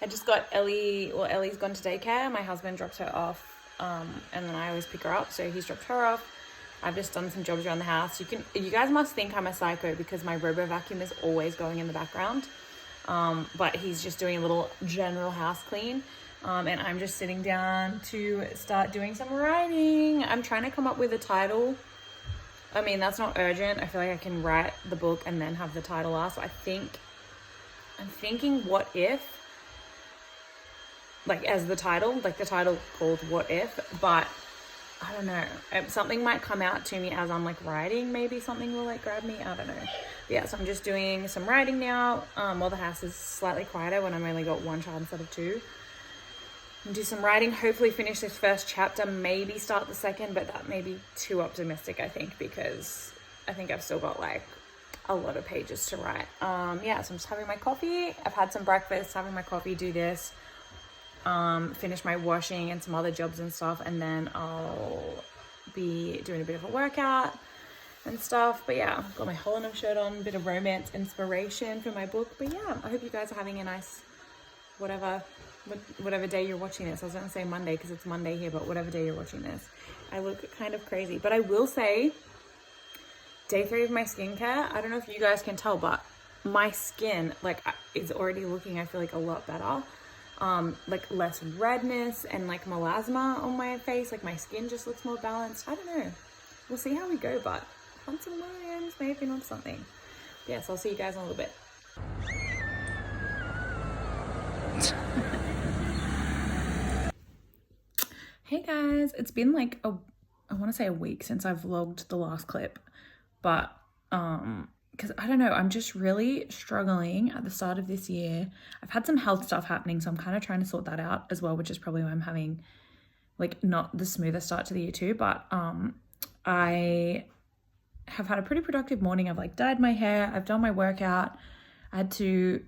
I just got Ellie, well, Ellie's gone to daycare. My husband drops her off, and then I always pick her up. So he's dropped her off. I've just done some jobs around the house. You guys must think I'm a psycho because my robo vacuum is always going in the background. But he's just doing a little general house clean. And I'm just sitting down to start doing some writing. I'm trying to come up with a title. I mean, that's not urgent. I feel like I can write the book and then have the title last. So I'm thinking what if, like as the title called What If, but I don't know. Something might come out to me as I'm like writing. Maybe something will like grab me. I don't know. But yeah, so I'm just doing some writing now while the house is slightly quieter when I've only got one child instead of two. And do some writing, hopefully finish this first chapter, maybe start the second, but that may be too optimistic, I think, because I think I've still got like a lot of pages to write. Yeah, so I'm just having my coffee. I've had some breakfast, having my coffee, do this, finish my washing and some other jobs and stuff, and then I'll be doing a bit of a workout and stuff. But yeah, got my H&M shirt on, a bit of romance inspiration for my book. But yeah, I hope you guys are having a nice whatever day you're watching this. I was going to say Monday because it's Monday here, but whatever day you're watching this. I look kind of crazy, but I will say day 3 of my skincare, I don't know if you guys can tell, but my skin like is already looking, I feel like, a lot better. Like less redness and like melasma on my face. Like my skin just looks more balanced. I don't know. We'll see how we go, but Hansel Williams may have been on something. Yes, I'll see you guys in a little bit. Hey guys, it's been like I want to say a week since I've vlogged the last clip, but because I don't know, I'm just really struggling at the start of this year. I've had some health stuff happening, so I'm kind of trying to sort that out as well, which is probably why I'm having like not the smoothest start to the year too. But I have had a pretty productive morning. I've like dyed my hair, I've done my workout. I had to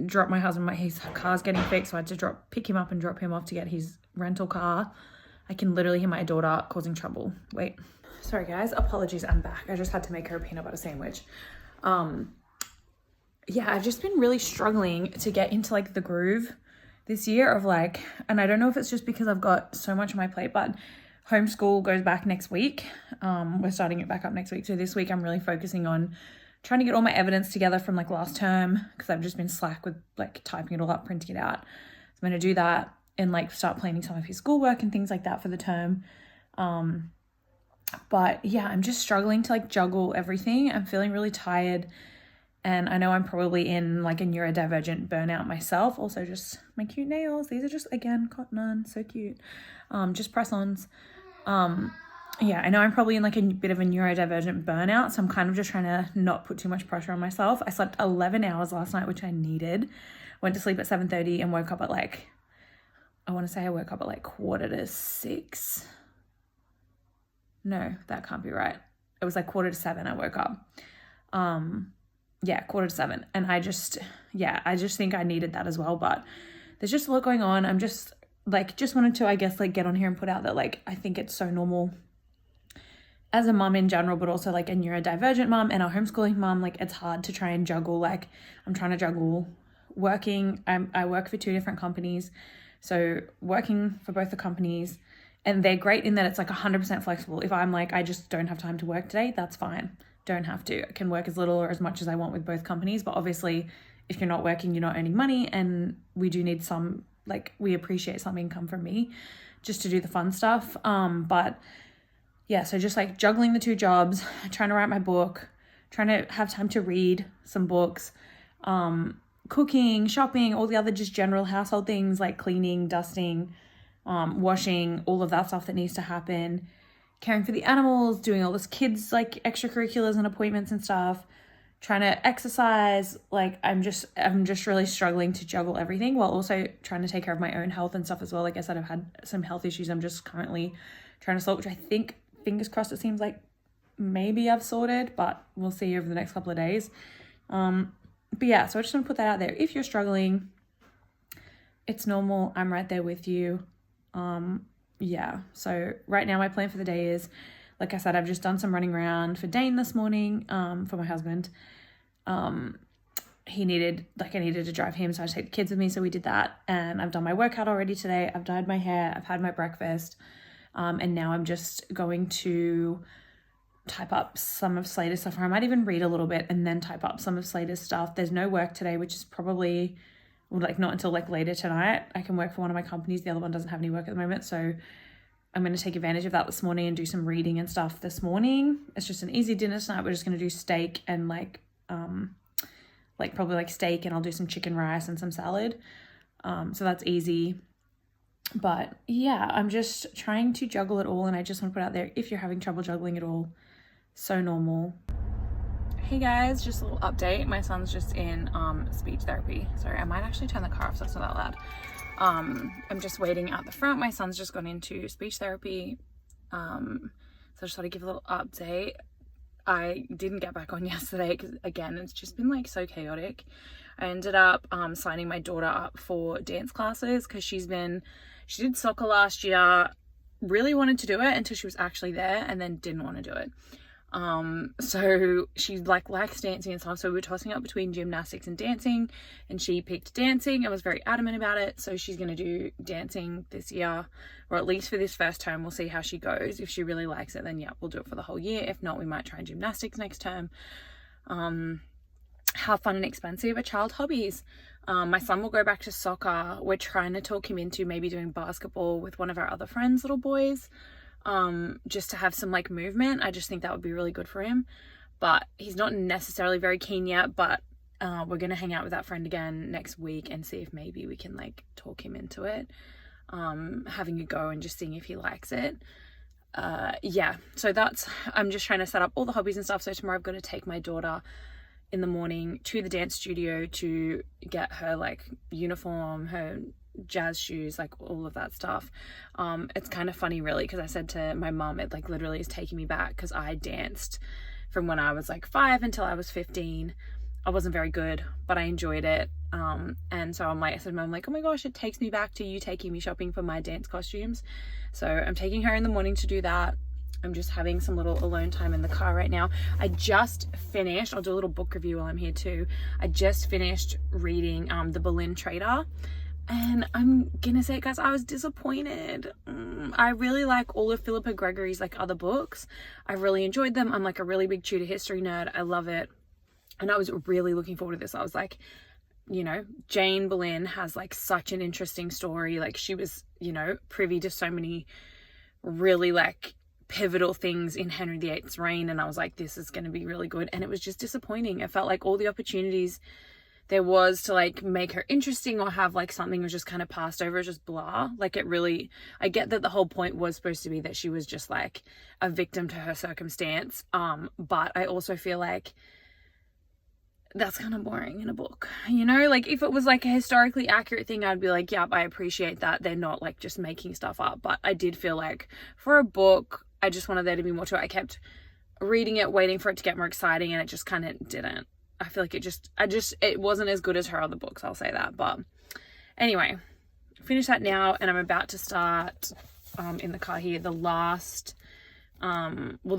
drop my husband, his car's getting fixed, so I had to pick him up and drop him off to get his rental car. I can literally hear my daughter causing trouble. Wait, sorry guys, apologies, I'm back. I just had to make her a peanut butter sandwich. Yeah, I've just been really struggling to get into like the groove this year of like, and I don't know if it's just because I've got so much on my plate, but homeschool goes back next week. We're starting it back up next week. So this week I'm really focusing on trying to get all my evidence together from like last term because I've just been slack with like typing it all up, printing it out. So I'm going to do that and like start planning some of his schoolwork and things like that for the term. But yeah, I'm just struggling to like juggle everything. I'm feeling really tired, and I know I'm probably in like a neurodivergent burnout myself. Also just my cute nails. These are just, again, cotton on, so cute. Just press-ons. Yeah, I know I'm probably in like a bit of a neurodivergent burnout, so I'm kind of just trying to not put too much pressure on myself. I slept 11 hours last night, which I needed. Went to sleep at 7:30 and woke up at like, I want to say I woke up at like 5:45. No, that can't be right. It was like 6:45 I woke up. Yeah, 6:45. And I just think I needed that as well. But there's just a lot going on. I'm just wanted to, I guess, like get on here and put out that like, I think it's so normal as a mom in general, but also like a neurodivergent mom and a homeschooling mom. Like it's hard to try and juggle. Like I'm trying to juggle working. I work for 2 different companies. So working for both the companies, and they're great in that it's like 100% flexible. If I'm like, I just don't have time to work today, that's fine. Don't have to. I can work as little or as much as I want with both companies. But obviously, if you're not working, you're not earning money. And we do need some, like, we appreciate some income from me just to do the fun stuff. But yeah, so just like juggling the 2 jobs, trying to write my book, trying to have time to read some books, cooking, shopping, all the other just general household things like cleaning, dusting, washing, all of that stuff that needs to happen, caring for the animals, doing all this kids like extracurriculars and appointments and stuff, trying to exercise. Like I'm just really struggling to juggle everything while also trying to take care of my own health and stuff as well. Like I said, I've had some health issues I'm just currently trying to solve, which I think, fingers crossed, it seems like maybe I've sorted, but we'll see over the next couple of days. But yeah, so I just want to put that out there. If you're struggling, it's normal. I'm right there with you. Yeah, so right now my plan for the day is, like I said, I've just done some running around for Dane this morning, for my husband. I needed to drive him, so I take the kids with me, so we did that. And I've done my workout already today. I've dyed my hair, I've had my breakfast, and now I'm just going to type up some of Slater's stuff, or I might even read a little bit and then type up some of Slater's stuff. There's no work today, which is probably like not until like later tonight. I can work for one of my companies. The other one doesn't have any work at the moment, so I'm going to take advantage of that this morning and do some reading and stuff this morning. It's just an easy dinner tonight. We're just going to do steak and like probably like steak, and I'll do some chicken rice and some salad. So that's easy. But yeah, I'm just trying to juggle it all, and I just want to put out there, if you're having trouble juggling it all, so normal. Hey guys, just a little update. My son's just in speech therapy. Sorry, I might actually turn the car off so it's not that loud. I'm just waiting out the front. My son's just gone into speech therapy. So I just thought I'd give a little update. I didn't get back on yesterday because, again, it's just been like so chaotic. I ended up signing my daughter up for dance classes because she did soccer last year, really wanted to do it until she was actually there, and then didn't want to do it. So she likes dancing and stuff, so we were tossing up between gymnastics and dancing, and she picked dancing and was very adamant about it. So she's going to do dancing this year, or at least for this first term. We'll see how she goes. If she really likes it, then yeah, we'll do it for the whole year. If not, we might try gymnastics next term. How fun and expensive are child hobbies. My son will go back to soccer. We're trying to talk him into maybe doing basketball with one of our other friends' little boys. Just to have some like movement. I just think that would be really good for him, but he's not necessarily very keen yet. But we're gonna hang out with that friend again next week and see if maybe we can like talk him into it, having a go and just seeing if he likes it. Yeah, so I'm just trying to set up all the hobbies and stuff. So tomorrow I've got to take my daughter in the morning to the dance studio to get her like uniform, her jazz shoes, like all of that stuff. It's kind of funny really, because I said to my mum, it like literally is taking me back, because I danced from when I was like 5 until I was 15. I wasn't very good, but I enjoyed it. And so I said to Mum, like, oh my gosh, it takes me back to you taking me shopping for my dance costumes. So I'm taking her in the morning to do that. I'm just having some little alone time in the car right now. I just finished, I'll do a little book review while I'm here too. I just finished reading The Berlin Trader. And I'm gonna say, guys, I was disappointed. I really like all of Philippa Gregory's like other books. I really enjoyed them. I'm like a really big Tudor history nerd. I love it. And I was really looking forward to this. I was like, you know, Jane Boleyn has like such an interesting story. Like she was, you know, privy to so many really like pivotal things in Henry VIII's reign. And I was like, this is going to be really good. And it was just disappointing. It felt like all the opportunities there was to like make her interesting or have like something was just kind of passed over, just blah. Like it really, I get that the whole point was supposed to be that she was just like a victim to her circumstance. But I also feel like that's kind of boring in a book, you know? Like if it was like a historically accurate thing, I'd be like, yep, I appreciate that they're not like just making stuff up. But I did feel like for a book, I just wanted there to be more to it. I kept reading it, waiting for it to get more exciting, and it just kind of didn't. I feel like it wasn't as good as her other books, I'll say that. But anyway, finish that now, and I'm about to start in the car here, the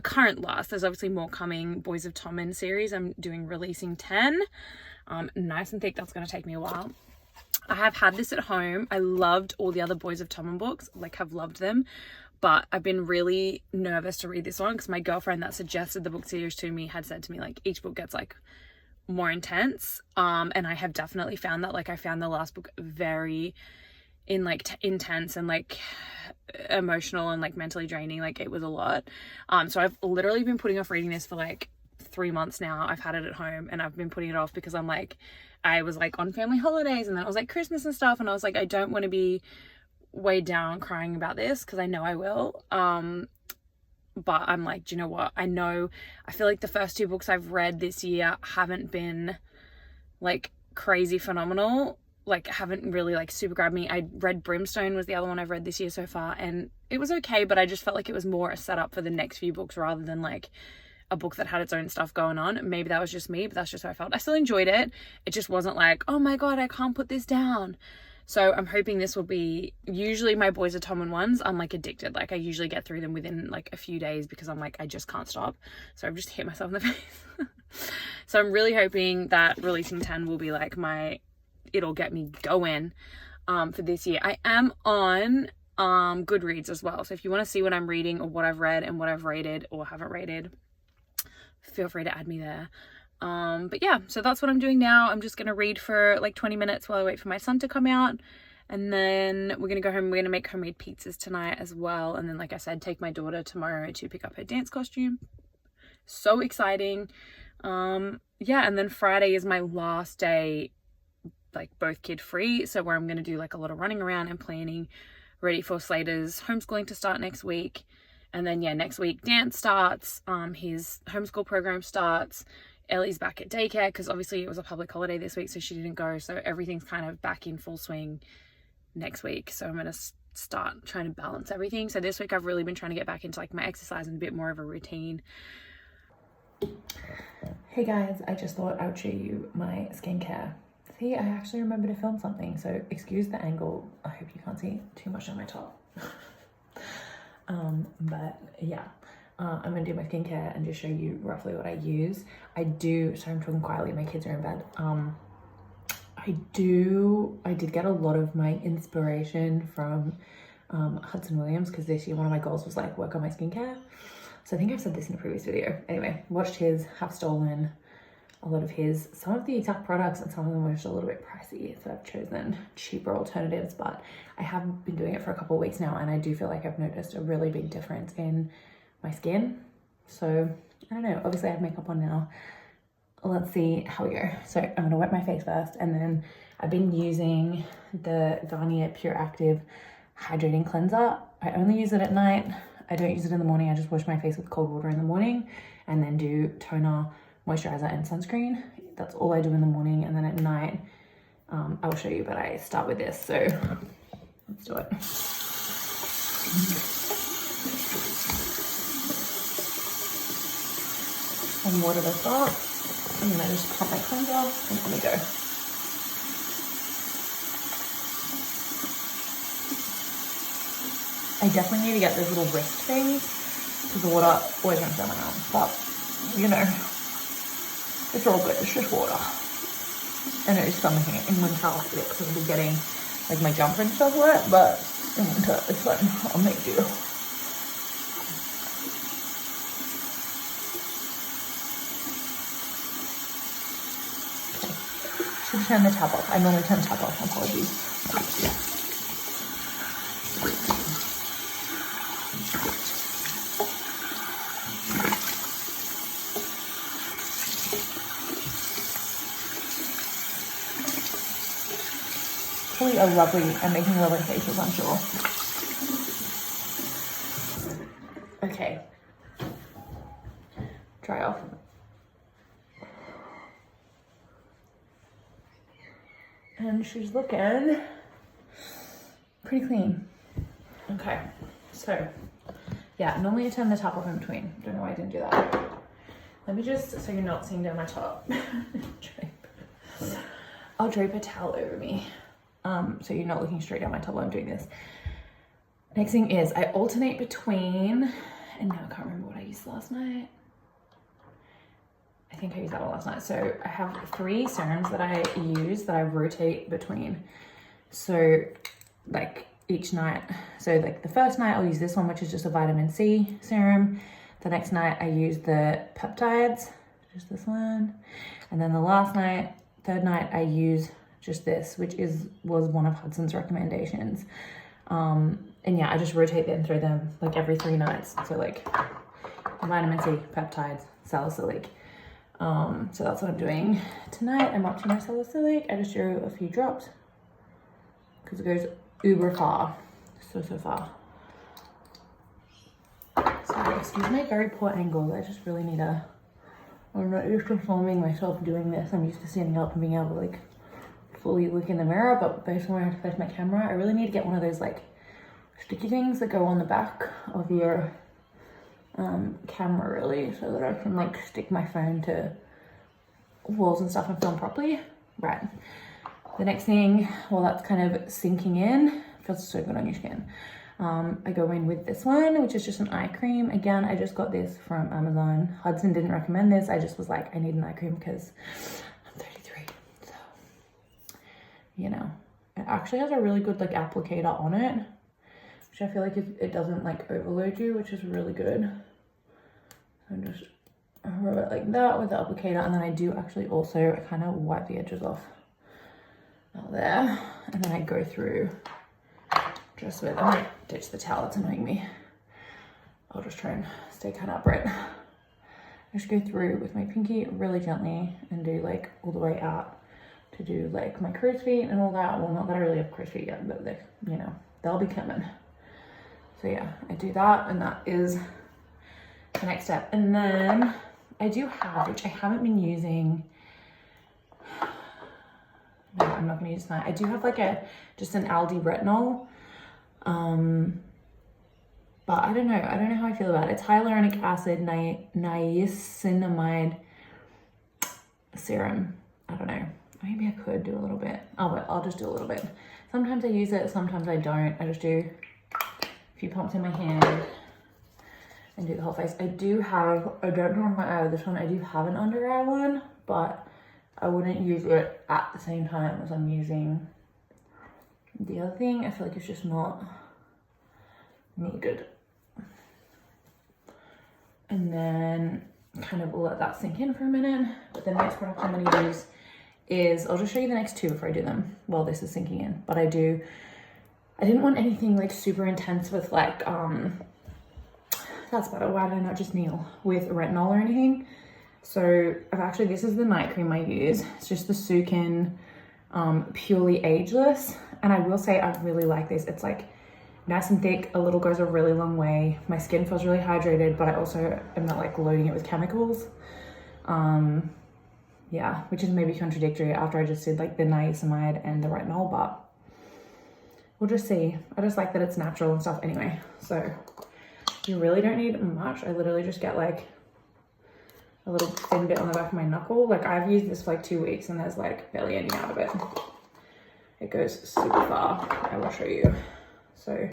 current last, there's obviously more coming, Boys of Tommen series. I'm doing releasing 10, nice and thick. That's going to take me a while. I have had this at home. I loved all the other Boys of Tommen books, like I've loved them, but I've been really nervous to read this one because my girlfriend that suggested the book series to me had said to me, like, each book gets like more intense, and I have definitely found that. Like I found the last book very intense and like emotional and like mentally draining. Like it was a lot. So I've literally been putting off reading this for like 3 months now. I've had it at home and I've been putting it off because I was like on family holidays, and then it was like Christmas and stuff, and I was like, I don't want to be weighed down crying about this, because I know I will. But I'm like, do you know what? I feel like the first 2 books I've read this year haven't been like crazy phenomenal. Like haven't really like super grabbed me. I read Brimstone was the other one I've read this year so far, and it was okay, but I just felt like it was more a setup for the next few books rather than like a book that had its own stuff going on. Maybe that was just me, but that's just how I felt. I still enjoyed it. It just wasn't like, oh my god, I can't put this down. So I'm hoping this will be, usually my Boys Are Tom and Ones, I'm like addicted. Like I usually get through them within like a few days because I'm like, I just can't stop. So I've just hit myself in the face. So I'm really hoping that releasing 10 will be like it'll get me going for this year. I am on Goodreads as well. So if you want to see what I'm reading or what I've read and what I've rated or haven't rated, feel free to add me there. But yeah, so that's what I'm doing now. I'm just going to read for like 20 minutes while I wait for my son to come out. And then we're going to go home. We're going to make homemade pizzas tonight as well. And then, like I said, take my daughter tomorrow to pick up her dance costume. So exciting. Yeah, and then Friday is my last day, like both kid free. So where I'm going to do like a lot of running around and planning, ready for Slater's homeschooling to start next week. And then, yeah, next week dance starts. His homeschool program starts. Ellie's back at daycare because obviously it was a public holiday this week, so she didn't go. So everything's kind of back in full swing next week. So I'm going to start trying to balance everything. So this week I've really been trying to get back into like my exercise and a bit more of a routine. Hey guys, I just thought I would show you my skincare. See, I actually remember to film something, so excuse the angle. I hope you can't see too much on my top. But yeah. I'm gonna do my skincare and just show you roughly what I use. So I'm talking quietly, my kids are in bed. I did get a lot of my inspiration from Hudson Williams, because this year one of my goals was like work on my skincare. So I think I've said this in a previous video. Anyway, watched his, have stolen a lot of his, some of the exact products, and some of them were just a little bit pricey. So I've chosen cheaper alternatives, but I have been doing it for a couple of weeks now, and I do feel like I've noticed a really big difference in my skin. So I don't know, obviously I have makeup on now. Let's see how we go. So I'm gonna wet my face first, and then I've been using the Garnier Pure Active Hydrating Cleanser. I only use it at night. I don't use it in the morning. I just wash my face with cold water in the morning and then do toner, moisturizer, and sunscreen. That's all I do in the morning, and then at night I will show you, but I start with this. So let's do it. And water this up, and then I just pop my cleanser, and there we go. I definitely need to get those little wrist things because the water always runs down my arm, but you know, it's all good, it's just water. And it is summer here. In winter I'll sit because I'll be getting like my jumper and stuff wet, but in winter it's fine, I'll make do. Should turn the tap off. I normally turn the tap off, apologies. I'm making lovely faces, I'm sure. Okay. Dry off. And she's looking pretty clean. Okay, so yeah, normally I turn the top off in between. Don't know why I didn't do that. Let me just, so you're not seeing down my top. I'll drape a towel over me. So you're not looking straight down my top while I'm doing this. Next thing is I alternate between, and now I can't remember what I used last night. I think I used that one last night. So I have 3 serums that I use that I rotate between. So like each night, so like the first night I'll use this one, which is just a vitamin C serum. The next night I use the peptides, just this one. And then the last night, third night, I use just this, which was one of Hudson's recommendations. And yeah, I just rotate them through them like every 3 nights. So like vitamin C, peptides, salicylic. So that's what I'm doing tonight. I'm up to my salicylic. I just drew a few drops because it goes uber far, so far. Sorry, excuse my very poor angle. I just really need I'm not used to filming myself doing this. I'm used to standing up and being able to like fully look in the mirror, but based on where I have to place my camera, I really need to get one of those like sticky things that go on the back of your camera, really, so that I can like stick my phone to walls and stuff and film properly. Right. The next thing, while that's kind of sinking in, feels so good on your skin. I go in with this one, which is just an eye cream. Again, I just got this from Amazon. Hudson didn't recommend this. I just was like, I need an eye cream because I'm 33. So, you know, it actually has a really good like applicator on it, which I feel like it doesn't like overload you, which is really good. So just rub it like that with the applicator, and then I do actually also kind of wipe the edges off out there, and then I go through just with, I'm gonna ditch the towel, it's annoying me. I'll just try and stay kind of upright. I just go through with my pinky really gently and do like all the way out to do like my crow's feet and all that. Well, not that I really have crow's feet yet, but they, you know, they'll be coming. So yeah, I do that, and that is the next step. And then I do have, which I haven't been using, no, I'm not gonna use that. I do have like just an Aldi retinol. But I don't know how I feel about it. It's hyaluronic acid, niacinamide serum. I don't know. Maybe I could do a little bit. Oh, but I'll just do a little bit. Sometimes I use it, sometimes I don't. I just do a few pumps in my hand and do the whole face. I don't know if my eye with this one. I do have an under eye one, but I wouldn't use it at the same time as I'm using the other thing. I feel like it's just not needed. And then kind of let that sink in for a minute. But the next product I'm gonna use is, I'll just show you the next two before I do them while this is sinking in. But I didn't want anything like super intense with like, that's better, why did I not just kneel with retinol or anything? So this is the night cream I use. It's just the Sukin Purely Ageless. And I will say I really like this. It's like nice and thick, a little goes a really long way. My skin feels really hydrated, but I also am not like loading it with chemicals. Yeah, which is maybe contradictory after I just did like the niacinamide and the retinol, but we'll just see. I just like that it's natural and stuff anyway. So you really don't need much. I literally just get like a little thin bit on the back of my knuckle. Like I've used this for like 2 weeks and there's like barely any out of it. It goes super far. I will show you. So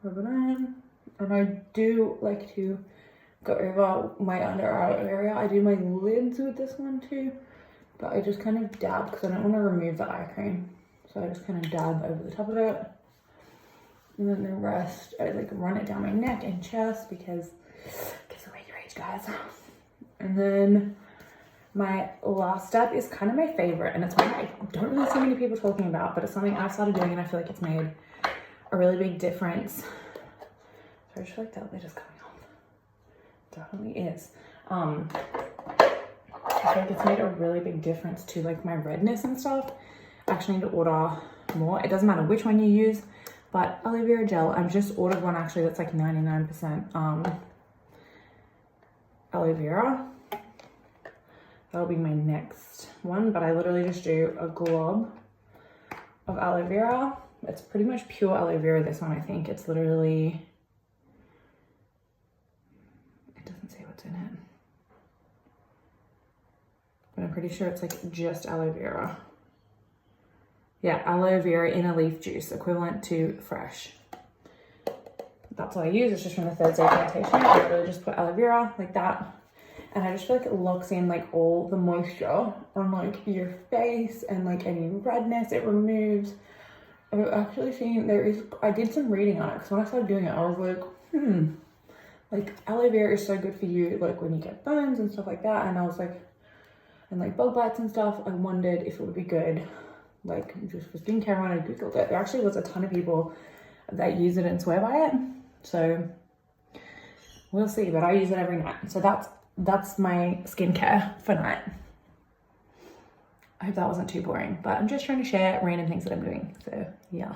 rub it on. And I do like to go over my under eye area. I do my lids with this one too, but I just kind of dab because I don't want to remove the eye cream. So I just kind of dab over the top of it. And then the rest, I like run it down my neck and chest because it gives away your age, guys. And then my last step is kind of my favorite, and it's one I don't really see many people talking about, but it's something I've started doing and I feel like it's made a really big difference. So I just feel like that lid is coming off. Definitely is. I feel like it's made a really big difference to like my redness and stuff. I actually need to order more. It doesn't matter which one you use, but aloe vera gel, I've just ordered one actually that's like 99% aloe vera. That'll be my next one, but I literally just do a glob of aloe vera. It's pretty much pure aloe vera, this one, I think. It's literally, it doesn't say what's in it, but I'm pretty sure it's like just aloe vera. Yeah, aloe vera in a leaf juice, equivalent to fresh. That's all I use. It's just from the Thursday plantation. I literally just put aloe vera like that. And I just feel like it locks in like all the moisture on like your face and like any redness it removes. I've actually seen I did some reading on it because when I started doing it, I was like, like aloe vera is so good for you, like when you get burns and stuff like that. And I was like, and like bug bites and stuff, I wondered if it would be good, like just for skincare. When I Googled it, there actually was a ton of people that use it and swear by it. So we'll see, but I use it every night. So that's my skincare for night. I hope that wasn't too boring, but I'm just trying to share random things that I'm doing. So yeah.